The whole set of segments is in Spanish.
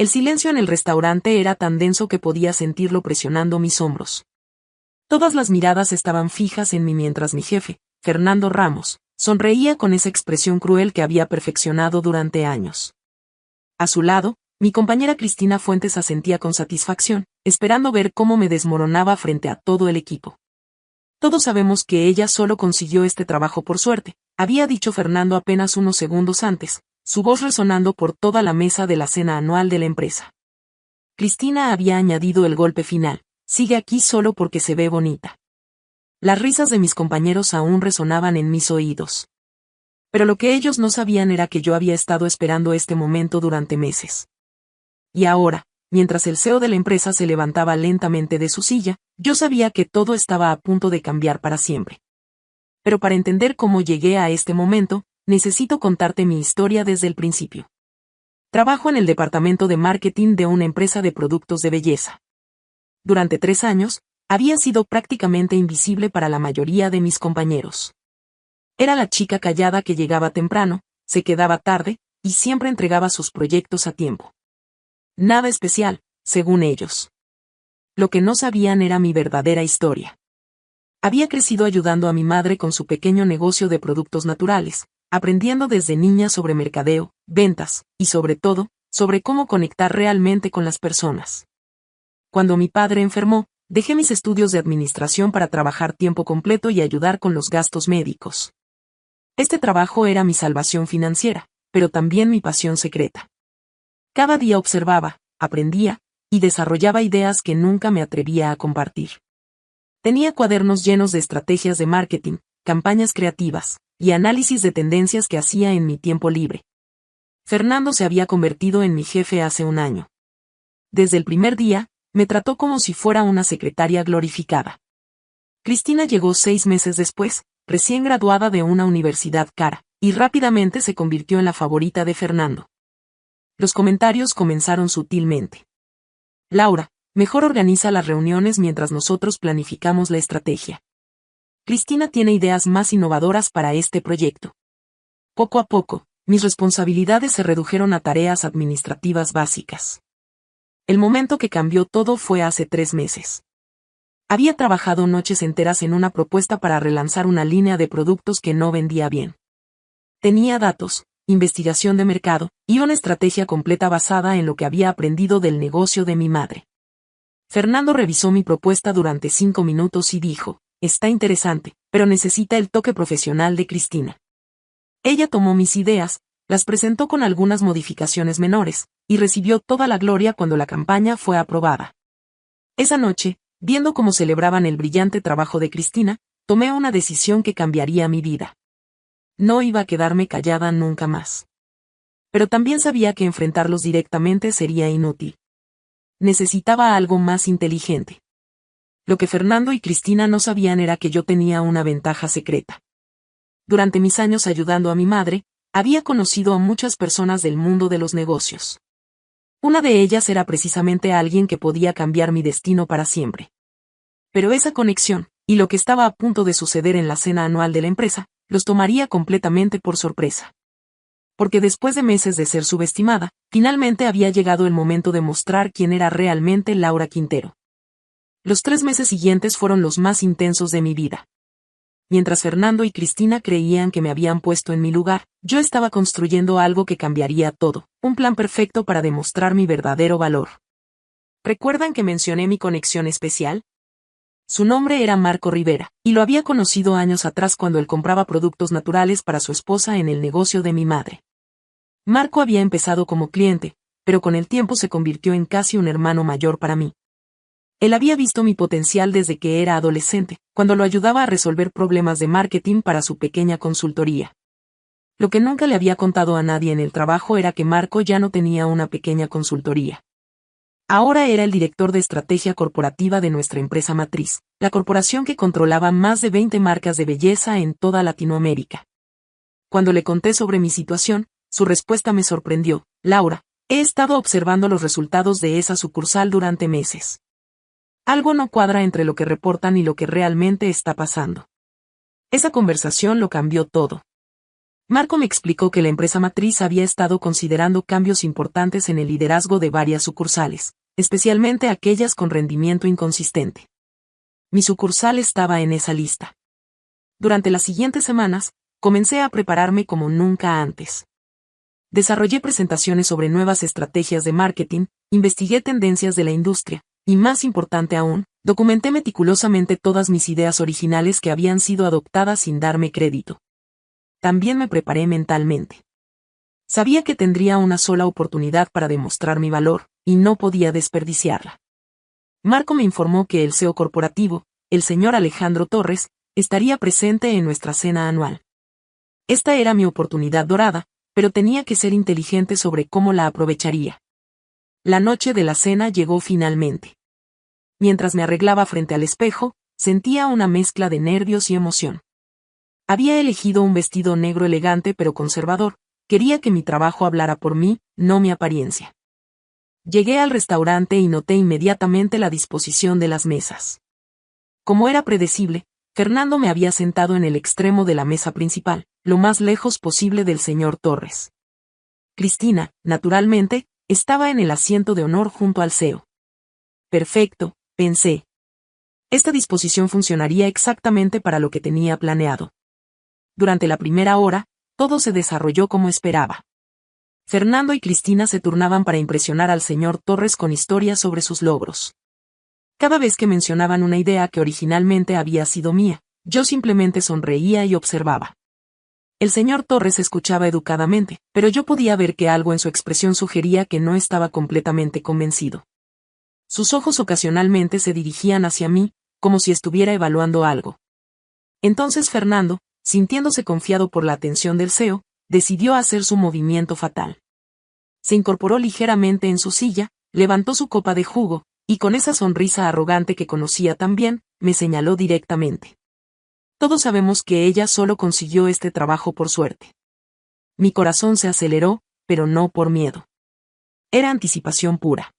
El silencio en el restaurante era tan denso que podía sentirlo presionando mis hombros. Todas las miradas estaban fijas en mí mientras mi jefe, Fernando Ramos, sonreía con esa expresión cruel que había perfeccionado durante años. A su lado, mi compañera Cristina Fuentes asentía con satisfacción, esperando ver cómo me desmoronaba frente a todo el equipo. Todos sabemos que ella solo consiguió este trabajo por suerte, había dicho Fernando apenas unos segundos antes, su voz resonando por toda la mesa de la cena anual de la empresa. Cristina había añadido el golpe final, sigue aquí solo porque se ve bonita. Las risas de mis compañeros aún resonaban en mis oídos. Pero lo que ellos no sabían era que yo había estado esperando este momento durante meses. Y ahora, mientras el CEO de la empresa se levantaba lentamente de su silla, yo sabía que todo estaba a punto de cambiar para siempre. Pero para entender cómo llegué a este momento, necesito contarte mi historia desde el principio. Trabajo en el departamento de marketing de una empresa de productos de belleza. Durante 3 años, había sido prácticamente invisible para la mayoría de mis compañeros. Era la chica callada que llegaba temprano, se quedaba tarde, y siempre entregaba sus proyectos a tiempo. Nada especial, según ellos. Lo que no sabían era mi verdadera historia. Había crecido ayudando a mi madre con su pequeño negocio de productos naturales, aprendiendo desde niña sobre mercadeo, ventas, y sobre todo, sobre cómo conectar realmente con las personas. Cuando mi padre enfermó, dejé mis estudios de administración para trabajar tiempo completo y ayudar con los gastos médicos. Este trabajo era mi salvación financiera, pero también mi pasión secreta. Cada día observaba, aprendía, y desarrollaba ideas que nunca me atrevía a compartir. Tenía cuadernos llenos de estrategias de marketing, campañas creativas, y análisis de tendencias que hacía en mi tiempo libre. Fernando se había convertido en mi jefe hace un año. Desde el primer día, me trató como si fuera una secretaria glorificada. Cristina llegó 6 meses después, recién graduada de una universidad cara, y rápidamente se convirtió en la favorita de Fernando. Los comentarios comenzaron sutilmente. Laura, mejor organiza las reuniones mientras nosotros planificamos la estrategia. Cristina tiene ideas más innovadoras para este proyecto. Poco a poco, mis responsabilidades se redujeron a tareas administrativas básicas. El momento que cambió todo fue hace 3 meses. Había trabajado noches enteras en una propuesta para relanzar una línea de productos que no vendía bien. Tenía datos, investigación de mercado, y una estrategia completa basada en lo que había aprendido del negocio de mi madre. Fernando revisó mi propuesta durante 5 minutos y dijo, está interesante, pero necesita el toque profesional de Cristina. Ella tomó mis ideas, las presentó con algunas modificaciones menores, y recibió toda la gloria cuando la campaña fue aprobada. Esa noche, viendo cómo celebraban el brillante trabajo de Cristina, tomé una decisión que cambiaría mi vida. No iba a quedarme callada nunca más. Pero también sabía que enfrentarlos directamente sería inútil. Necesitaba algo más inteligente. Lo que Fernando y Cristina no sabían era que yo tenía una ventaja secreta. Durante mis años ayudando a mi madre, había conocido a muchas personas del mundo de los negocios. Una de ellas era precisamente alguien que podía cambiar mi destino para siempre. Pero esa conexión, y lo que estaba a punto de suceder en la cena anual de la empresa, los tomaría completamente por sorpresa. Porque después de meses de ser subestimada, finalmente había llegado el momento de mostrar quién era realmente Laura Quintero. Los 3 meses siguientes fueron los más intensos de mi vida. Mientras Fernando y Cristina creían que me habían puesto en mi lugar, yo estaba construyendo algo que cambiaría todo, un plan perfecto para demostrar mi verdadero valor. ¿Recuerdan que mencioné mi conexión especial? Su nombre era Marco Rivera, y lo había conocido años atrás cuando él compraba productos naturales para su esposa en el negocio de mi madre. Marco había empezado como cliente, pero con el tiempo se convirtió en casi un hermano mayor para mí. Él había visto mi potencial desde que era adolescente, cuando lo ayudaba a resolver problemas de marketing para su pequeña consultoría. Lo que nunca le había contado a nadie en el trabajo era que Marco ya no tenía una pequeña consultoría. Ahora era el director de estrategia corporativa de nuestra empresa matriz, la corporación que controlaba más de 20 marcas de belleza en toda Latinoamérica. Cuando le conté sobre mi situación, su respuesta me sorprendió. Laura, he estado observando los resultados de esa sucursal durante meses. Algo no cuadra entre lo que reportan y lo que realmente está pasando. Esa conversación lo cambió todo. Marco me explicó que la empresa matriz había estado considerando cambios importantes en el liderazgo de varias sucursales, especialmente aquellas con rendimiento inconsistente. Mi sucursal estaba en esa lista. Durante las siguientes semanas, comencé a prepararme como nunca antes. Desarrollé presentaciones sobre nuevas estrategias de marketing, investigué tendencias de la industria, y más importante aún, documenté meticulosamente todas mis ideas originales que habían sido adoptadas sin darme crédito. También me preparé mentalmente. Sabía que tendría una sola oportunidad para demostrar mi valor, y no podía desperdiciarla. Marco me informó que el CEO corporativo, el señor Alejandro Torres, estaría presente en nuestra cena anual. Esta era mi oportunidad dorada, pero tenía que ser inteligente sobre cómo la aprovecharía. La noche de la cena llegó finalmente. Mientras me arreglaba frente al espejo, sentía una mezcla de nervios y emoción. Había elegido un vestido negro elegante pero conservador, quería que mi trabajo hablara por mí, no mi apariencia. Llegué al restaurante y noté inmediatamente la disposición de las mesas. Como era predecible, Fernando me había sentado en el extremo de la mesa principal, lo más lejos posible del señor Torres. Cristina, naturalmente, estaba en el asiento de honor junto al CEO. Perfecto, pensé. Esta disposición funcionaría exactamente para lo que tenía planeado. Durante la primera hora, todo se desarrolló como esperaba. Fernando y Cristina se turnaban para impresionar al señor Torres con historias sobre sus logros. Cada vez que mencionaban una idea que originalmente había sido mía, yo simplemente sonreía y observaba. El señor Torres escuchaba educadamente, pero yo podía ver que algo en su expresión sugería que no estaba completamente convencido. Sus ojos ocasionalmente se dirigían hacia mí, como si estuviera evaluando algo. Entonces Fernando, sintiéndose confiado por la atención del CEO, decidió hacer su movimiento fatal. Se incorporó ligeramente en su silla, levantó su copa de jugo, y con esa sonrisa arrogante que conocía tan bien, me señaló directamente. Todos sabemos que ella solo consiguió este trabajo por suerte. Mi corazón se aceleró, pero no por miedo. Era anticipación pura.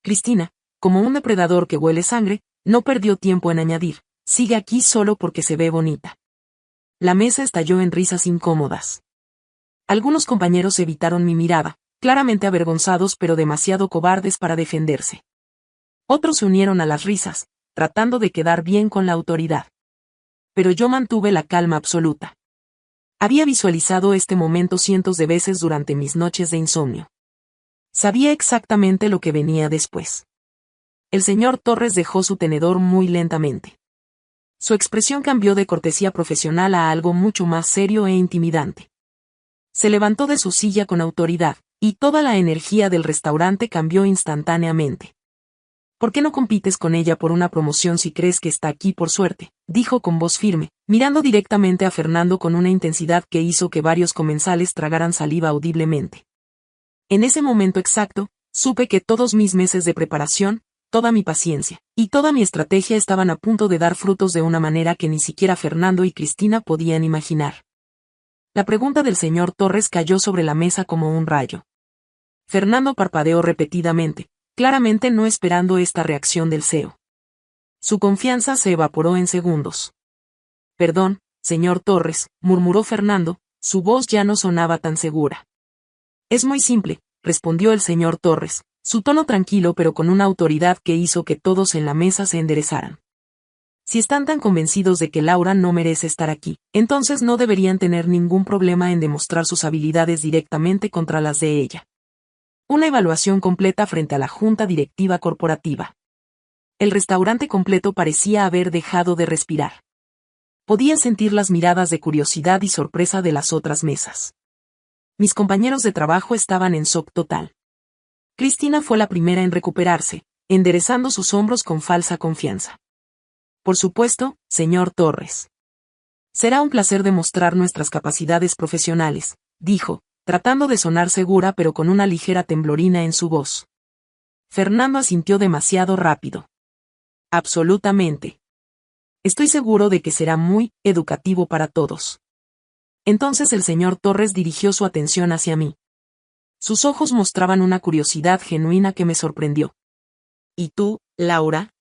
Cristina, como un depredador que huele sangre, no perdió tiempo en añadir, sigue aquí solo porque se ve bonita. La mesa estalló en risas incómodas. Algunos compañeros evitaron mi mirada, claramente avergonzados pero demasiado cobardes para defenderse. Otros se unieron a las risas, tratando de quedar bien con la autoridad. Pero yo mantuve la calma absoluta. Había visualizado este momento cientos de veces durante mis noches de insomnio. Sabía exactamente lo que venía después. El señor Torres dejó su tenedor muy lentamente. Su expresión cambió de cortesía profesional a algo mucho más serio e intimidante. Se levantó de su silla con autoridad, y toda la energía del restaurante cambió instantáneamente. ¿Por qué no compites con ella por una promoción si crees que está aquí por suerte?, dijo con voz firme, mirando directamente a Fernando con una intensidad que hizo que varios comensales tragaran saliva audiblemente. En ese momento exacto, supe que todos mis meses de preparación, toda mi paciencia, y toda mi estrategia estaban a punto de dar frutos de una manera que ni siquiera Fernando y Cristina podían imaginar. La pregunta del señor Torres cayó sobre la mesa como un rayo. Fernando parpadeó repetidamente, claramente no esperando esta reacción del CEO. Su confianza se evaporó en segundos. Perdón, señor Torres, murmuró Fernando, su voz ya no sonaba tan segura. Es muy simple, respondió el señor Torres, su tono tranquilo pero con una autoridad que hizo que todos en la mesa se enderezaran. Si están tan convencidos de que Laura no merece estar aquí, entonces no deberían tener ningún problema en demostrar sus habilidades directamente contra las de ella. Una evaluación completa frente a la junta directiva corporativa. El restaurante completo parecía haber dejado de respirar. Podía sentir las miradas de curiosidad y sorpresa de las otras mesas. Mis compañeros de trabajo estaban en shock total. Cristina fue la primera en recuperarse, enderezando sus hombros con falsa confianza. Por supuesto, señor Torres. Será un placer demostrar nuestras capacidades profesionales, dijo, tratando de sonar segura pero con una ligera temblorina en su voz. Fernando asintió demasiado rápido. Absolutamente. Estoy seguro de que será muy educativo para todos. Entonces el señor Torres dirigió su atención hacia mí. Sus ojos mostraban una curiosidad genuina que me sorprendió. ¿Y tú, Laura?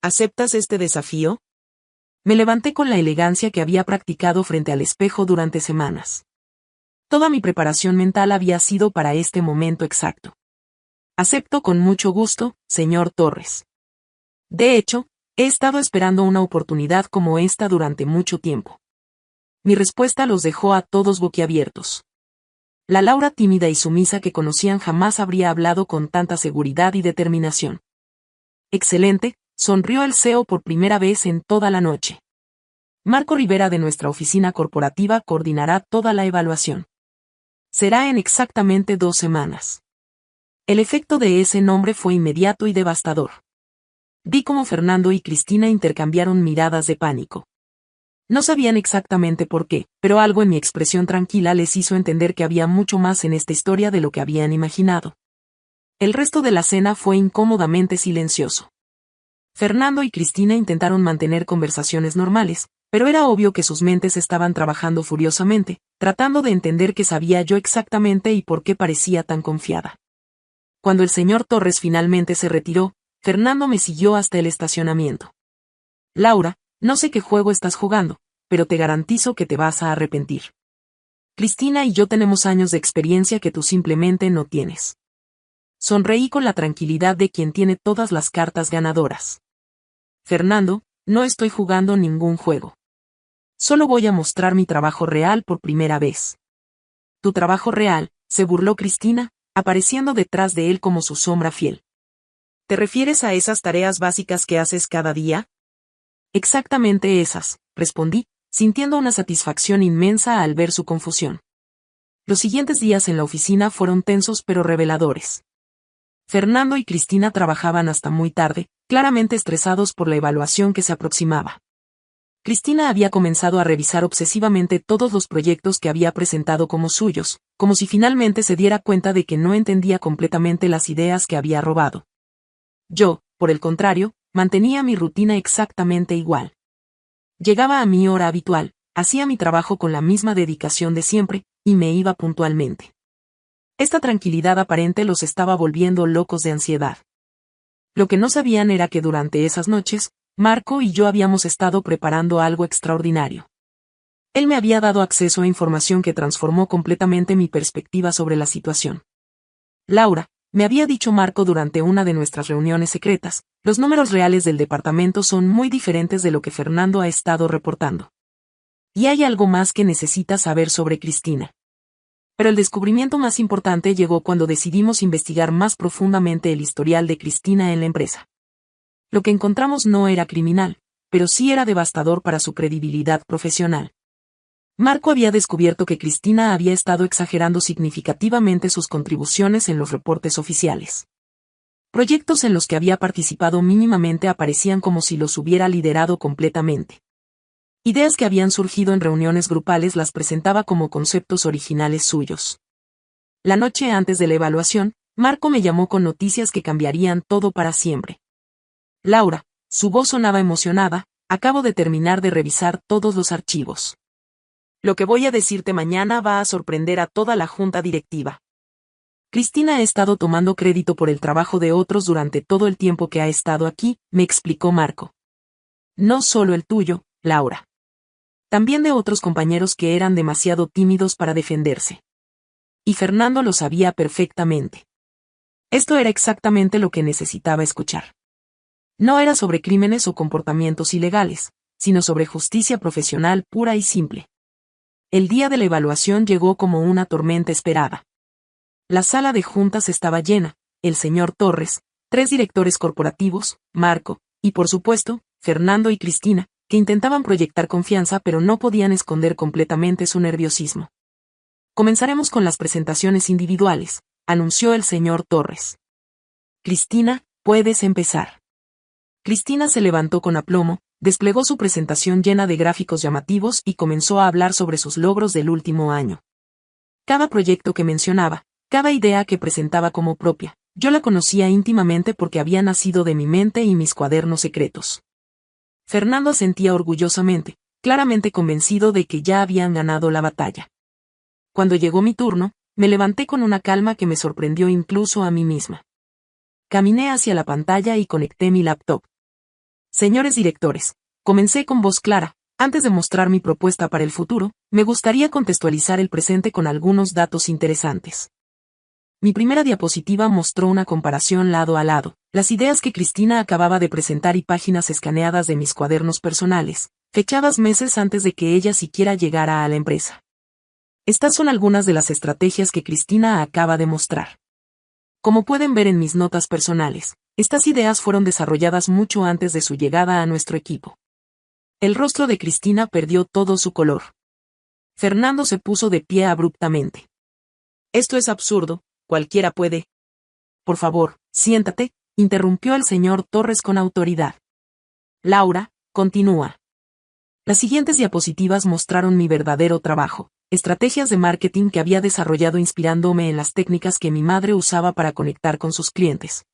¿Aceptas este desafío? Me levanté con la elegancia que había practicado frente al espejo durante semanas. Toda mi preparación mental había sido para este momento exacto. Acepto con mucho gusto, señor Torres. De hecho, he estado esperando una oportunidad como esta durante mucho tiempo. Mi respuesta los dejó a todos boquiabiertos. La Laura tímida y sumisa que conocían jamás habría hablado con tanta seguridad y determinación. Excelente, sonrió el CEO por primera vez en toda la noche. Marco Rivera de nuestra oficina corporativa coordinará toda la evaluación. Será en exactamente 2 semanas. El efecto de ese nombre fue inmediato y devastador. Vi cómo Fernando y Cristina intercambiaron miradas de pánico. No sabían exactamente por qué, pero algo en mi expresión tranquila les hizo entender que había mucho más en esta historia de lo que habían imaginado. El resto de la cena fue incómodamente silencioso. Fernando y Cristina intentaron mantener conversaciones normales, pero era obvio que sus mentes estaban trabajando furiosamente, tratando de entender qué sabía yo exactamente y por qué parecía tan confiada. Cuando el señor Torres finalmente se retiró, Fernando me siguió hasta el estacionamiento. Laura, no sé qué juego estás jugando, pero te garantizo que te vas a arrepentir. Cristina y yo tenemos años de experiencia que tú simplemente no tienes. Sonreí con la tranquilidad de quien tiene todas las cartas ganadoras. Fernando, no estoy jugando ningún juego. Solo voy a mostrar mi trabajo real por primera vez. ¿Tu trabajo real?, se burló Cristina, apareciendo detrás de él como su sombra fiel. ¿Te refieres a esas tareas básicas que haces cada día? Exactamente esas, respondí, sintiendo una satisfacción inmensa al ver su confusión. Los siguientes días en la oficina fueron tensos pero reveladores. Fernando y Cristina trabajaban hasta muy tarde, claramente estresados por la evaluación que se aproximaba. Cristina había comenzado a revisar obsesivamente todos los proyectos que había presentado como suyos, como si finalmente se diera cuenta de que no entendía completamente las ideas que había robado. Yo, por el contrario, mantenía mi rutina exactamente igual. Llegaba a mi hora habitual, hacía mi trabajo con la misma dedicación de siempre, y me iba puntualmente. Esta tranquilidad aparente los estaba volviendo locos de ansiedad. Lo que no sabían era que durante esas noches, Marco y yo habíamos estado preparando algo extraordinario. Él me había dado acceso a información que transformó completamente mi perspectiva sobre la situación. Laura, me había dicho Marco durante una de nuestras reuniones secretas, los números reales del departamento son muy diferentes de lo que Fernando ha estado reportando. Y hay algo más que necesitas saber sobre Cristina. Pero el descubrimiento más importante llegó cuando decidimos investigar más profundamente el historial de Cristina en la empresa. Lo que encontramos no era criminal, pero sí era devastador para su credibilidad profesional. Marco había descubierto que Cristina había estado exagerando significativamente sus contribuciones en los reportes oficiales. Proyectos en los que había participado mínimamente aparecían como si los hubiera liderado completamente. Ideas que habían surgido en reuniones grupales las presentaba como conceptos originales suyos. La noche antes de la evaluación, Marco me llamó con noticias que cambiarían todo para siempre. Laura, su voz sonaba emocionada, acabo de terminar de revisar todos los archivos. Lo que voy a decirte mañana va a sorprender a toda la junta directiva. Cristina ha estado tomando crédito por el trabajo de otros durante todo el tiempo que ha estado aquí, me explicó Marco. No solo el tuyo, Laura. También de otros compañeros que eran demasiado tímidos para defenderse. Y Fernando lo sabía perfectamente. Esto era exactamente lo que necesitaba escuchar. No era sobre crímenes o comportamientos ilegales, sino sobre justicia profesional pura y simple. El día de la evaluación llegó como una tormenta esperada. La sala de juntas estaba llena, el señor Torres, 3 directores corporativos, Marco, y por supuesto, Fernando y Cristina, que intentaban proyectar confianza pero no podían esconder completamente su nerviosismo. Comenzaremos con las presentaciones individuales, anunció el señor Torres. Cristina, puedes empezar. Cristina se levantó con aplomo, desplegó su presentación llena de gráficos llamativos y comenzó a hablar sobre sus logros del último año. Cada proyecto que mencionaba, cada idea que presentaba como propia, yo la conocía íntimamente porque había nacido de mi mente y mis cuadernos secretos. Fernando asentía orgullosamente, claramente convencido de que ya habían ganado la batalla. Cuando llegó mi turno, me levanté con una calma que me sorprendió incluso a mí misma. Caminé hacia la pantalla y conecté mi laptop. Señores directores, comencé con voz clara, Antes de mostrar mi propuesta para el futuro, me gustaría contextualizar el presente con algunos datos interesantes. Mi primera diapositiva mostró una comparación lado a lado, las ideas que Cristina acababa de presentar y páginas escaneadas de mis cuadernos personales, fechadas meses antes de que ella siquiera llegara a la empresa. Estas son algunas de las estrategias que Cristina acaba de mostrar. Como pueden ver en mis notas personales, estas ideas fueron desarrolladas mucho antes de su llegada a nuestro equipo. El rostro de Cristina perdió todo su color. Fernando se puso de pie abruptamente. Esto es absurdo, cualquiera puede. Por favor, siéntate, interrumpió el señor Torres con autoridad. Laura, continúa. Las siguientes diapositivas mostraron mi verdadero trabajo, estrategias de marketing que había desarrollado inspirándome en las técnicas que mi madre usaba para conectar con sus clientes.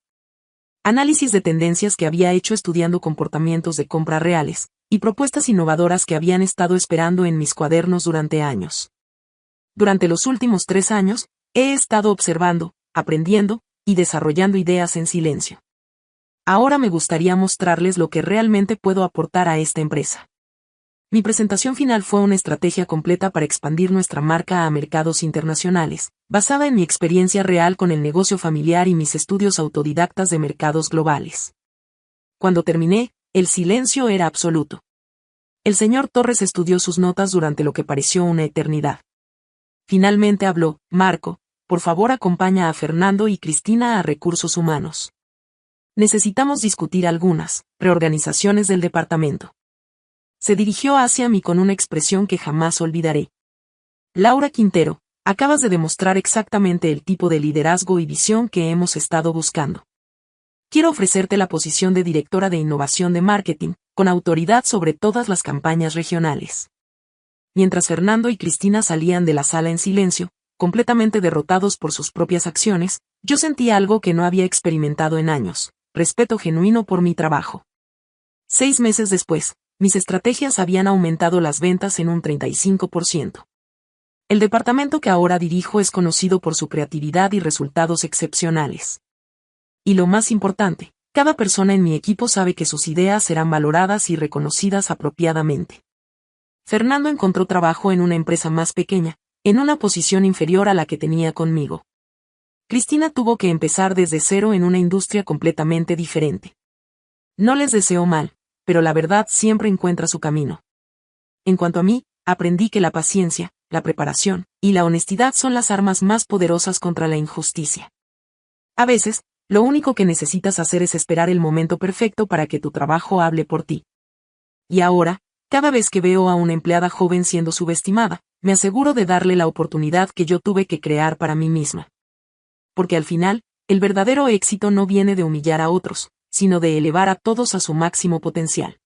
Análisis de tendencias que había hecho estudiando comportamientos de compra reales, y propuestas innovadoras que habían estado esperando en mis cuadernos durante años. Durante los últimos 3 años, he estado observando, aprendiendo, y desarrollando ideas en silencio. Ahora me gustaría mostrarles lo que realmente puedo aportar a esta empresa. Mi presentación final fue una estrategia completa para expandir nuestra marca a mercados internacionales, basada en mi experiencia real con el negocio familiar y mis estudios autodidactas de mercados globales. Cuando terminé, el silencio era absoluto. El señor Torres estudió sus notas durante lo que pareció una eternidad. Finalmente habló: Marco, por favor acompaña a Fernando y Cristina a Recursos Humanos. Necesitamos discutir algunas reorganizaciones del departamento. Se dirigió hacia mí con una expresión que jamás olvidaré. Laura Quintero, acabas de demostrar exactamente el tipo de liderazgo y visión que hemos estado buscando. Quiero ofrecerte la posición de directora de innovación de marketing, con autoridad sobre todas las campañas regionales. Mientras Fernando y Cristina salían de la sala en silencio, completamente derrotados por sus propias acciones, yo sentí algo que no había experimentado en años: respeto genuino por mi trabajo. 6 meses después, mis estrategias habían aumentado las ventas en un 35%. El departamento que ahora dirijo es conocido por su creatividad y resultados excepcionales. Y lo más importante, cada persona en mi equipo sabe que sus ideas serán valoradas y reconocidas apropiadamente. Fernando encontró trabajo en una empresa más pequeña, en una posición inferior a la que tenía conmigo. Cristina tuvo que empezar desde cero en una industria completamente diferente. No les deseo mal, pero la verdad siempre encuentra su camino. En cuanto a mí, aprendí que la paciencia, la preparación y la honestidad son las armas más poderosas contra la injusticia. A veces, lo único que necesitas hacer es esperar el momento perfecto para que tu trabajo hable por ti. Y ahora, cada vez que veo a una empleada joven siendo subestimada, me aseguro de darle la oportunidad que yo tuve que crear para mí misma. Porque al final, el verdadero éxito no viene de humillar a otros, sino de elevar a todos a su máximo potencial.